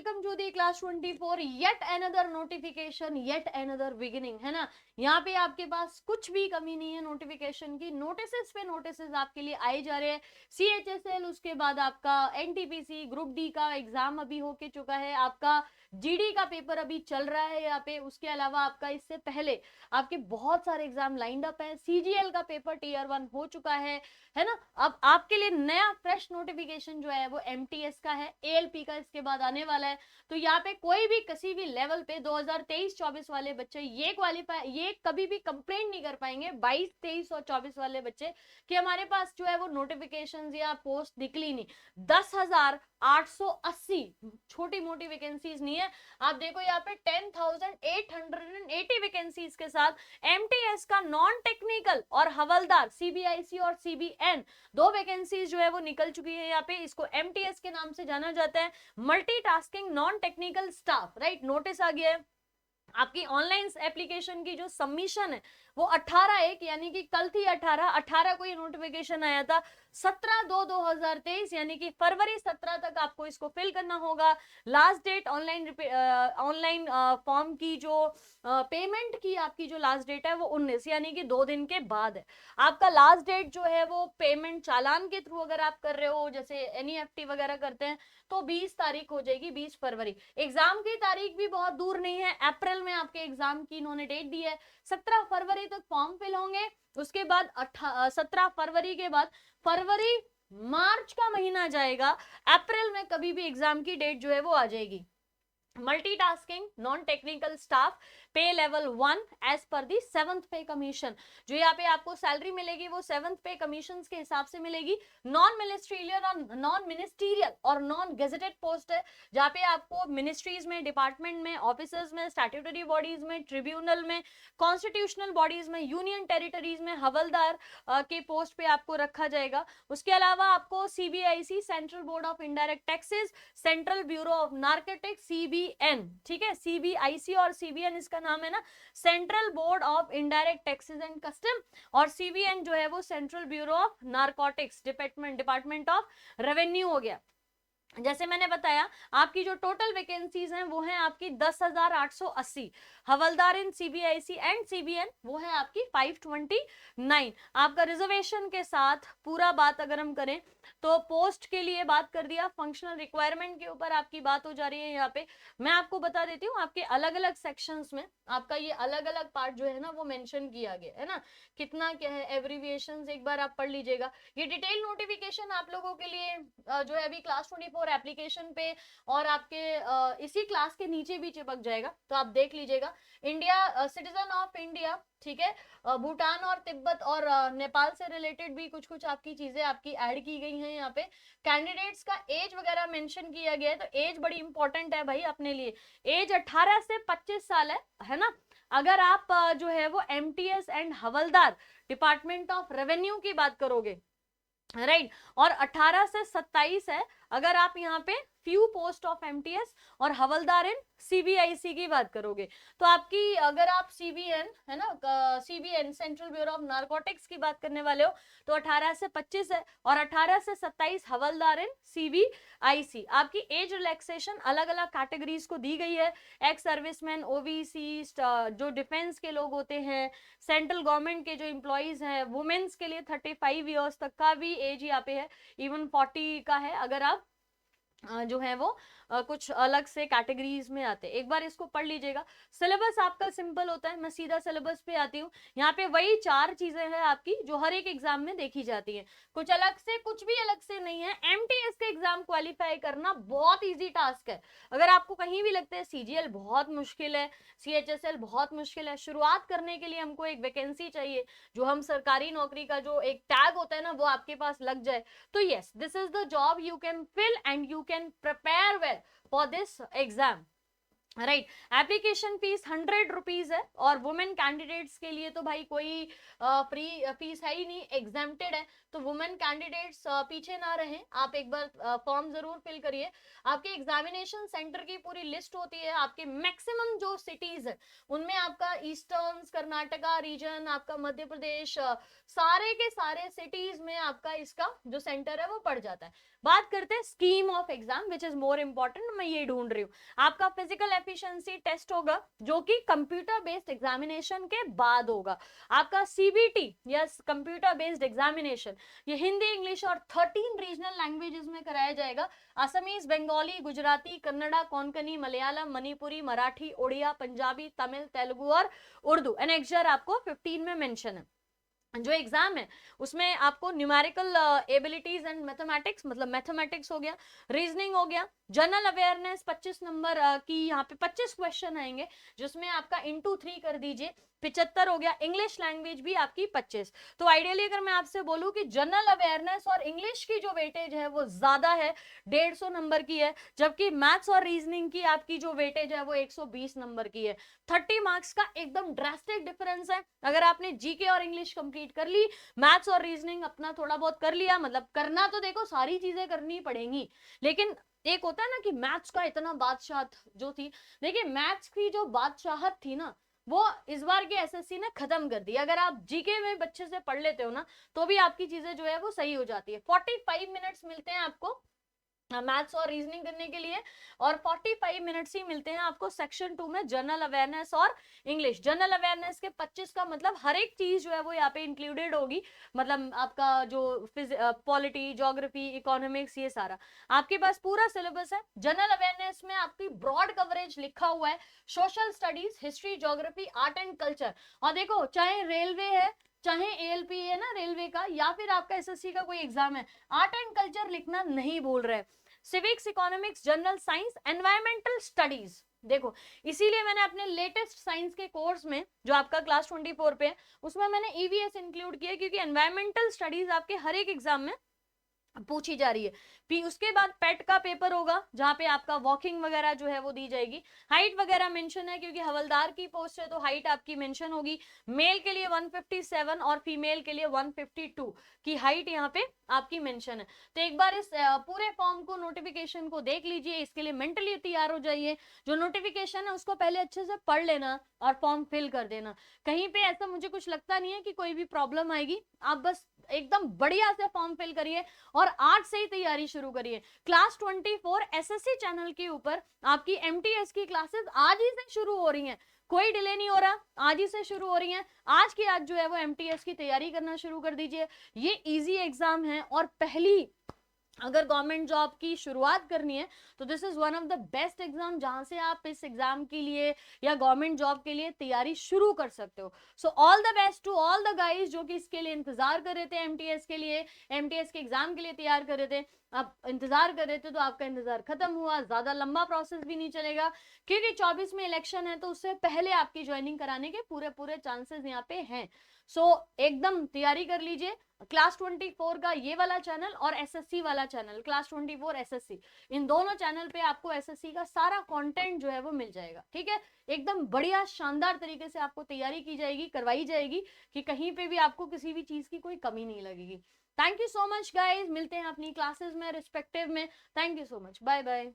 Welcome to the class 24। Yet another notification, yet another beginning, है ना। यहाँ पे आपके पास कुछ भी कमी नहीं है नोटिफिकेशन की। नोटिसेस पे नोटिसेस आपके लिए आए जा रहे हैं। CHSL, उसके बाद आपका NTPC ग्रुप डी का एग्जाम अभी होके चुका है, आपका GD का पेपर अभी चल रहा है यहाँ पे। उसके अलावा आपका इससे पहले आपके बहुत सारे एग्जाम लाइंड अप है। CGL का पेपर Tier 1 हो चुका है ना। अब आपके लिए नया फ्रेश नोटिफिकेशन जो है वो MTS का है, ALP का इसके बाद आने वाला है। तो यहाँ पे कोई भी किसी भी लेवल पे 2023-24 वाले बच्चे ये क्वालिफाई, ये कभी भी कंप्लेंट नहीं कर पाएंगे 22, 23 और 24 वाले बच्चे कि हमारे पास जो है वो नोटिफिकेशन या पोस्ट निकली नहीं। 10,880 छोटी मोटी वैकेंसीज नहीं है। आप देखो यहाँ पे 10,880 वैकेंसीज के साथ MTS का नॉन टेक्निकल और हवलदार CBIC और CBN दो वैकेंसीज जो है वो निकल चुकी है यहाँ पे। इसको MTS के नाम से जाना जाता है, multitasking non technical staff, right. Notice आ गया है। आपकी ऑनलाइन एप्लीकेशन की जो सबमिशन है वो 18/1 यानी कि कल थी 18 को ये नोटिफिकेशन आया था। 17/2/2023 यानी कि फरवरी 17 तक आपको इसको फिल करना होगा। लास्ट डेट ऑनलाइन फॉर्म की जो पेमेंट की आपकी जो लास्ट डेट है वो 19 यानी कि 2 दिन के बाद है। आपका लास्ट डेट जो है वो पेमेंट चालान के थ्रू अगर आप कर रहे हो, जैसे NEFT वगैरह करते हैं, तो 20 तारीख हो जाएगी, 20 फरवरी। एग्जाम की तारीख भी बहुत दूर नहीं है, अप्रैल में आपके एग्जाम की इन्होंने डेट दी है। 17 फरवरी तक फॉर्म फिल होंगे। उसके बाद 17 फरवरी के बाद फरवरी मार्च का महीना जाएगा, अप्रैल में कभी भी एग्जाम की डेट जो है वो आ जाएगी। मल्टीटास्किंग नॉन टेक्निकल स्टाफ, पे लेवल 1 एज पर दी 7th पे कमीशन। जो यहाँ पे आपको सैलरी मिलेगी वो 7th पे कमीशन के हिसाब से मिलेगी। नॉन मिनिस्ट्रियल और नॉन गेजेटेड पोस्ट है, जहाँ पे आपको मिनिस्ट्रीज में, डिपार्टमेंट में, ऑफिसर्स में, स्टैट्यूटरी बॉडीज में, ट्रिब्यूनल में, कॉन्स्टिट्यूशनल बॉडीज में, यूनियन टेरिटरीज में हवलदार के पोस्ट पे आपको रखा जाएगा। उसके अलावा आपको CBIC central board of indirect taxes, central bureau of narcotics CBN, ठीक है, CBIC और CBN इसका नाम है ना, central board of indirect taxes and custom, और CBN जो है वो central bureau of narcotics department of revenue हो गया। जैसे मैंने बताया आपकी जो टोटल वैकेंसीज हैं वो हैं आपकी 10,880। हवलदार इन CBIC एंड CBN वो है आपकी 529। आपका रिजर्वेशन के साथ पूरा बात अगर हम करें तो पोस्ट के लिए बात कर दिया, फंक्शनल रिक्वायरमेंट के ऊपर आपकी बात हो जा रही है। यहाँ पे मैं आपको बता देती हूँ, आपके अलग अलग सेक्शंस में आपका ये अलग अलग पार्ट जो है ना वो मेंशन किया गया है ना, कितना क्या है, एब्रीविएशंस एक बार आप पढ़ लीजिएगा। ये डिटेल नोटिफिकेशन आप लोगों के लिए जो है अभी क्लास 24 एप्लीकेशन पे और आपके इसी क्लास के नीचे भी चिपक जाएगा, तो आप देख लीजिएगा। इंडिया सिटीजन ऑफ इंडिया, ठीक है, भूटान और तिब्बत और नेपाल से रिलेटेड भी कुछ कुछ आपकी चीजें आपकी ऐड की गई हैं यहाँ पे। कैंडिडेट्स का एज वगैरह मेंशन किया गया है, तो एज बड़ी इंपॉर्टेंट है भाई अपने लिए। एज 18 से 25 साल है ना। अगर आप जो है वो MTS and havildar department of revenue की बात करोगे, राइट, और 18 से 27 है अगर आप यहाँ पे फ्यू पोस्ट ऑफ MTS और हवलदार इन CBIC की बात करोगे। तो आपकी अगर आप CBN है ना, CBN central bureau of narcotics की बात करने वाले हो तो 18 से 25 है, और 18 से 27 हवलदार इन CBIC। आपकी एज रिलैक्सेशन अलग अलग कैटेगरीज को दी गई है। एक्स सर्विसमैन, OBC, जो डिफेंस के लोग होते हैं, सेंट्रल गवर्नमेंट के जो एम्प्लॉइज हैं, वुमेन्स के लिए 35 ईयर्स तक का भी एज यहाँ पे है, इवन 40 का है अगर आप जो है वो कुछ अलग से कैटेगरीज में आते हैं। एक बार इसको पढ़ लीजिएगा। सिलेबस आपका सिंपल होता है, मैं सीधा सिलेबस पे आती हूँ। यहाँ पे वही 4 चीजें हैं आपकी जो हर एक एग्जाम में देखी जाती हैं, कुछ अलग से, कुछ भी अलग से नहीं है। MTS का एग्जाम क्वालिफाई करना बहुत इजी टास्क है। अगर आपको कहीं भी लगता है CGL बहुत मुश्किल है, CHSL बहुत मुश्किल है, शुरुआत करने के लिए हमको एक वैकेंसी चाहिए, जो हम सरकारी नौकरी का जो एक टैग होता है ना वो आपके पास लग जाए, तो yes, this is the job you can fill and you can prepare well for this exam, right. Application fees 100 rupees है, और वुमेन कैंडिडेट्स के लिए तो भाई कोई फ्री फीस है ही नहीं, एग्जेम्प्टेड है। तो वुमेन कैंडिडेट्स पीछे ना रहें, आप एक बार फॉर्म जरूर फिल करिए। आपके एग्जामिनेशन सेंटर की पूरी लिस्ट होती है, आपके मैक्सिमम जो सिटीज है उनमें आपका ईस्टर्न कर्नाटका रीजन, आपका मध्य प्रदेश, सारे के सारे सिटीज में आपका इसका जो सेंटर है वो पड़ जाता है। बात करते हैं scheme of exam which is more important, मैं ये ढूंढ रही हूँ। आपका फिजिकल एफिशिएंसी टेस्ट होगा जो कि कंप्यूटर बेस्ड एग्जामिनेशन के बाद होगा। आपका सीबीटी या कंप्यूटर बेस्ड एग्जामिनेशन ये हिंदी, इंग्लिश और 13 रीजनल लैंग्वेजेस में कराया जाएगा। असमीज, बंगाली, गुजराती, कन्नड़ा, कोंकणी, मलयालम, मणिपुरी, मराठी, उड़िया, पंजाबी, तमिल, तेलुगु और उर्दू। एनेक्जर आपको 15 में मेंशन है। जो एग्जाम है उसमें आपको न्यूमेरिकल एबिलिटीज एंड मैथमेटिक्स, मतलब मैथमेटिक्स हो गया, रीजनिंग हो गया, जनरल अवेयरनेस 25 नंबर की यहाँ पे 25 क्वेश्चन आएंगे जिसमें आपका इंटू 3 कर दीजिए 75 हो गया। इंग्लिश लैंग्वेज भी आपकी 25। तो आइडियली अगर मैं आपसे बोलूं कि जनरल अवेयरनेस और इंग्लिश की जो वेटेज है वो ज्यादा है, 150 नंबर की है, जबकि मैथ्स और रीजनिंग की आपकी जो वेटेज है वो 120 नंबर की है। 30 मार्क्स का एकदम ड्रास्टिक डिफरेंस है। अगर आपने जीके और इंग्लिश कंप्लीट कर ली, मैथ्स और रीजनिंग अपना थोड़ा बहुत कर लिया, मतलब करना तो देखो सारी चीजें करनी पड़ेंगी, लेकिन एक होता है ना कि मैथ्स का इतना बादशाह जो थी, देखिए मैथ्स की जो बादशाहत थी ना वो इस बार के एसएससी ने खत्म कर दी। अगर आप जीके में बच्चे से पढ़ लेते हो ना तो भी आपकी चीजें जो है वो सही हो जाती है। 45 मिनट्स मिलते हैं आपको मैथ्स और रीजनिंग करने के लिए, और 45 मिनट्स ही मिलते हैं आपको सेक्शन 2 में जनरल अवेयरनेस और इंग्लिश। जनरल अवेयरनेस के 25 का मतलब हर एक चीज जो है वो यहाँ पे इंक्लूडेड होगी, मतलब आपका जो पॉलिटी, ज्योग्राफी, इकोनॉमिक्स, ये सारा आपके पास पूरा सिलेबस है। जनरल अवेयरनेस में आपकी ब्रॉड कवरेज लिखा हुआ है, social studies, history, geography, art and culture. और देखो चाहे रेलवे है, चाहे एएलपी है ना रेलवे का, या फिर आपका एसएससी का कोई एग्जाम है, आर्ट एंड कल्चर लिखना नहीं बोल रहे। Civics, economics, general science, environmental studies, देखो इसीलिए मैंने अपने लेटेस्ट साइंस के कोर्स में जो आपका क्लास 24 पे है उसमें मैंने ईवीएस इंक्लूड किया, क्योंकि एनवायरमेंटल स्टडीज आपके हर एक एग्जाम में पूछी जा रही है। फिर उसके बाद पेट का पेपर होगा जहां पे आपका वॉकिंग वगैरह जो है वो दी जाएगी। हाइट वगैरह मेंशन है क्योंकि हवलदार की पोस्ट है तो हाइट आपकी मेंशन होगी। मेल के लिए 157 और फीमेल के लिए 152 की हाइट यहाँ पे आपकी मेंशन है। तो एक बार इस पूरे फॉर्म को, नोटिफिकेशन को देख लीजिए, इसके लिए मेंटली तैयार हो जाइए। जो नोटिफिकेशन है उसको पहले अच्छे से पढ़ लेना और फॉर्म फिल कर देना। कहीं पे ऐसा मुझे कुछ लगता नहीं है कि कोई भी प्रॉब्लम आएगी। आप बस एकदम बढ़िया से फॉर्म फिल करिए और आज से ही तैयारी शुरू करिए। क्लास 24 एसएससी चैनल के ऊपर आपकी एमटीएस की क्लासेस आज ही से शुरू हो रही हैं, कोई डिले नहीं हो रहा, आज ही से शुरू हो रही हैं। आज की आज जो है वो एमटीएस की तैयारी करना शुरू कर दीजिए। ये इजी एग्जाम है और पहली अगर गवर्नमेंट जॉब की शुरुआत करनी है तो this is one of the best exam जहां से आप इस एग्जाम के लिए या गवर्नमेंट जॉब के लिए तैयारी शुरू कर सकते हो। So all the best to all the guys जो कि इसके लिए इंतजार कर रहे थे, एमटीएस के लिए, एमटीएस के एग्जाम के लिए तैयार कर रहे थे। आप इंतजार कर रहे थे तो आपका इंतजार खत्म हुआ, ज्यादा लंबा प्रोसेस भी नहीं चलेगा क्योंकि 24 में इलेक्शन है तो उससे पहले आपकी ज्वाइनिंग कराने के पूरे पूरे चांसेस यहाँ पे हैं। सो एकदम तैयारी कर लीजिए। क्लास 24 का ये वाला चैनल और एसएससी वाला चैनल, क्लास 24 एसएससी, इन दोनों चैनल पे आपको एसएससी का सारा कंटेंट जो है वो मिल जाएगा। ठीक है, एकदम बढ़िया शानदार तरीके से आपको तैयारी की जाएगी, करवाई जाएगी कि कहीं पे भी आपको किसी भी चीज की कोई कमी नहीं लगेगी। Thank you so much guys, मिलते हैं अपनी क्लासेस में रिस्पेक्टिव में। Thank you so much, bye bye.